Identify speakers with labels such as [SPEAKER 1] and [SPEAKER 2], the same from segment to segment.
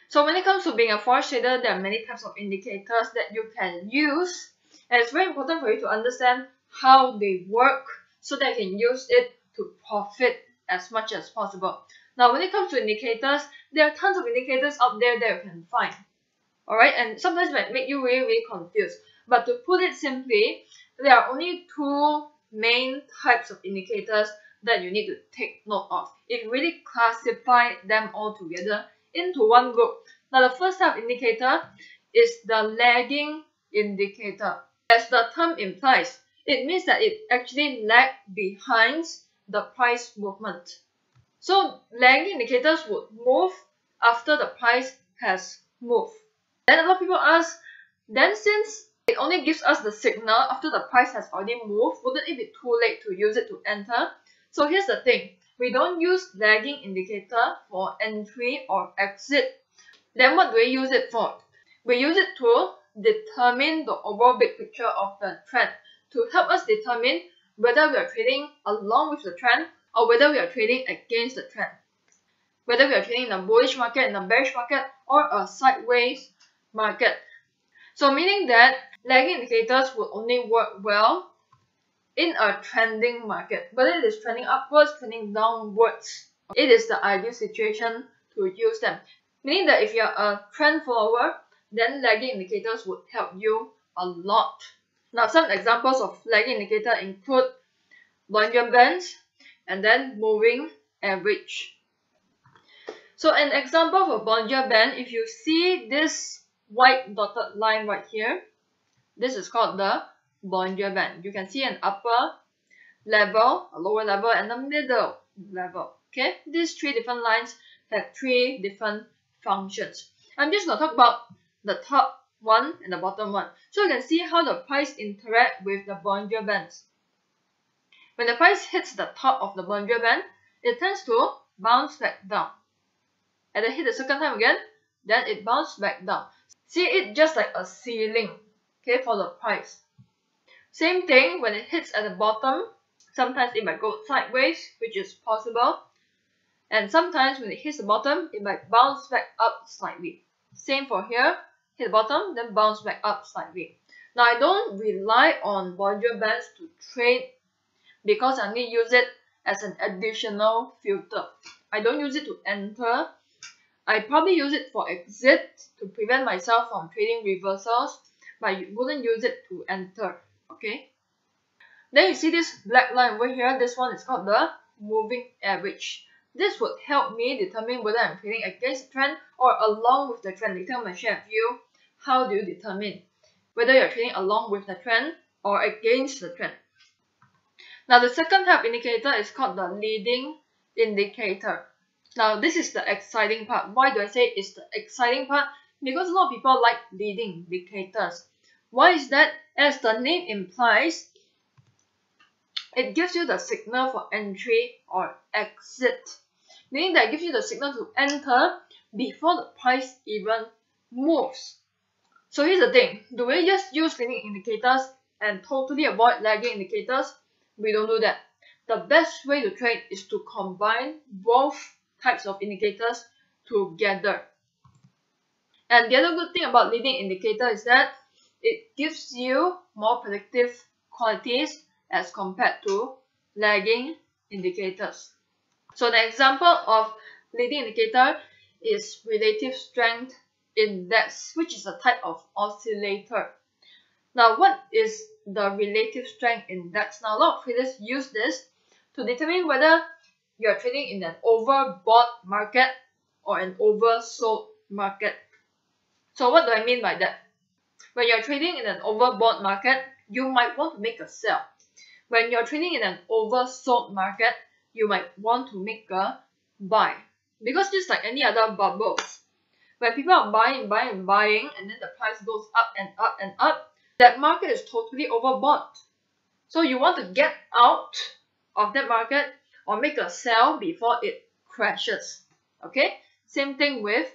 [SPEAKER 1] So when it comes to being a forex trader, there are many types of indicators that you can use, and it's very important for you to understand how they work so that you can use it to profit as much as possible. Now when it comes to indicators, there are tons of indicators out there that you can find. Alright, and sometimes it might make you really confused. But to put it simply, there are only two main types of indicators that you need to take note of. It really classifies them all together into one group. Now the first type of indicator is the lagging indicator. As the term implies, it means that it actually lags behind the price movement. So lagging indicators would move after the price has moved. Then a lot of people ask, then since it only gives us the signal after the price has already moved, wouldn't it be too late to use it to enter? So here's the thing, we don't use lagging indicator for entry or exit. Then what do we use it for? We use it to determine the overall big picture of the trend, to help us determine whether we are trading along with the trend or whether we are trading against the trend. Whether we are trading in a bullish market, in a bearish market, or a sideways market. So meaning that lagging indicators will only work well in a trending market. Whether it is trending upwards, trending downwards, it is the ideal situation to use them. Meaning that if you are a trend follower, then lagging indicators would help you a lot. Now some examples of lagging indicator include Bollinger Bands and then moving average. So an example of a Bollinger Band, if you see this white dotted line right here, this is called the Bollinger Band. You can see an upper level, a lower level, and a middle level. Okay, these three different lines have three different functions. I'm just going to talk about the top one and the bottom one. So you can see how the price interact with the Bollinger Bands. When the price hits the top of the Bollinger Band, it tends to bounce back down. And then hit the second time again, then it bounces back down. See it just like a ceiling, okay, for the price. Same thing when it hits at the bottom, sometimes it might go sideways, which is possible. And sometimes when it hits the bottom, it might bounce back up slightly. Same for here, hit the bottom, then bounce back up slightly. Now I don't rely on Bollinger Bands to trade because I only use it as an additional filter. I don't use it to enter. I probably use it for exit to prevent myself from trading reversals, but I wouldn't use it to enter. Okay. Then you see this black line over here. This one is called the moving average. This would help me determine whether I'm trading against the trend or along with the trend. Later I'm going to share with you how do you determine whether you're trading along with the trend or against the trend. Now the second type of indicator is called the leading indicator. Now this is the exciting part. Why do I say it's the exciting part? Because a lot of people like leading indicators. Why is that? As the name implies, it gives you the signal for entry or exit. Meaning that it gives you the signal to enter before the price even moves. So here's the thing. Do we just use leading indicators and totally avoid lagging indicators? We don't do that. The best way to trade is to combine both types of indicators together. And the other good thing about leading indicator is that it gives you more predictive qualities as compared to lagging indicators. So the example of leading indicator is relative strength index, which is a type of oscillator. Now what is the relative strength index? Now a lot of traders use this to determine whether you are trading in an overbought market or an oversold market. So what do I mean by that? When you're trading in an overbought market, you might want to make a sell. When you're trading in an oversold market, you might want to make a buy. Because just like any other bubbles, when people are buying, and then the price goes up and up and up, that market is totally overbought. So you want to get out of that market or make a sell before it crashes. Okay? Same thing with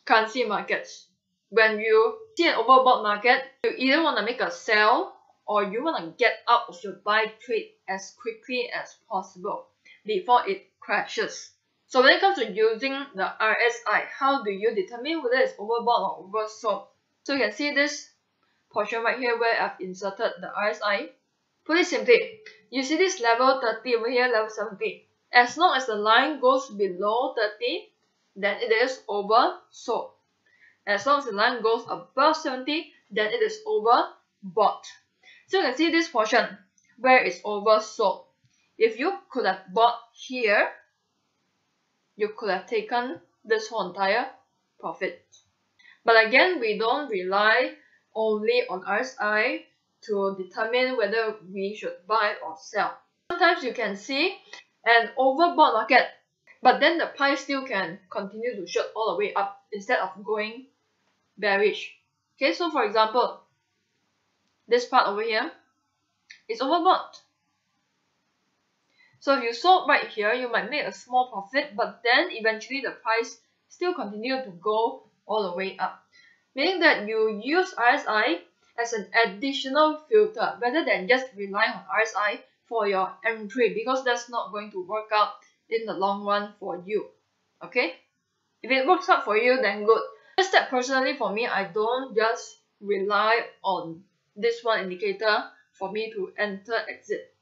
[SPEAKER 1] currency markets. When you see an overbought market, you either want to make a sell or you want to get out of your buy trade as quickly as possible before it crashes. So when it comes to using the RSI, how do you determine whether it's overbought or oversold? So you can see this portion right here where I've inserted the RSI. Put it simply, you see this level 30 over here, level 70. As long as the line goes below 30, then it is oversold. As long as the line goes above 70, then it is overbought. So you can see this portion where it's oversold. If you could have bought here, you could have taken this whole entire profit. But again, we don't rely only on RSI to determine whether we should buy or sell. Sometimes you can see an overbought market, but then the price still can continue to shoot all the way up instead of going bearish. Okay, so for example, this part over here is overbought. So if you sold right here, you might make a small profit, but then eventually the price still continue to go all the way up. Meaning that you use RSI as an additional filter rather than just relying on RSI for your entry, because that's not going to work out in the long run for you. Okay? If it works out for you, then good. Just that personally for me, I don't just rely on this one indicator for me to enter, exit.